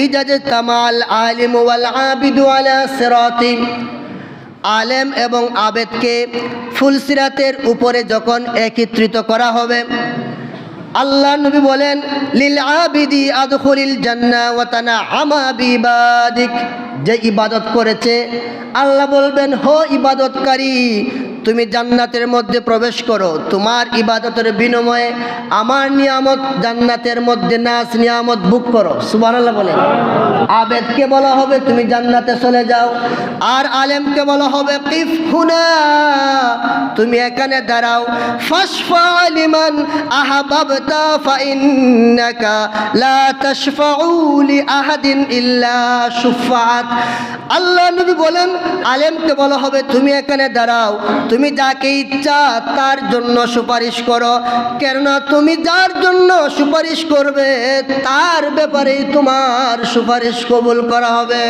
ইজাজ তামাল আলিম ওয়াল আবিদু আলা সিরাতি, আলেম এবং আবেদকে ফুলসিরাতের উপরে যখন একত্রিত করা হবে, আল্লাহ নবী বলেন লিল আবিদি আদখুলিল জান্নাহ ওয়া তানআমা বিইবাদিক, যে ইবাদত করেছে আল্লাহ বলবেন হো ইবাদতকারী তুমি জান্নাতের মধ্যে প্রবেশ করো, তোমার ইবাদতের বিনিময়ে আমার নিয়ামত জান্নাতের মধ্যে নাজ নিয়ামত ভোগ করো। সুবহানাল্লাহ বলেন। আবেদকে বলা হবে তুমি জান্নাতে চলে যাও, আর আলেমকে বলা হবে কিফ হুনা, তুমি এখানে দাঁড়াও। ফাশফা লিমান আহবাবতা ফাইন্নাকা লা তাশফাউ লি আহাদিন ইল্লা শুফাআত। আল্লাহ নবী বলেন আলেমকে বলা হবে তুমি এখানে দাঁড়াও, তুমি যাকে ইচ্ছা তার জন্য সুপারিশ করো, কেননা তুমি যার জন্য সুপারিশ করবে তার ব্যাপারেই তোমার সুপারিশ কবুল করা হবে।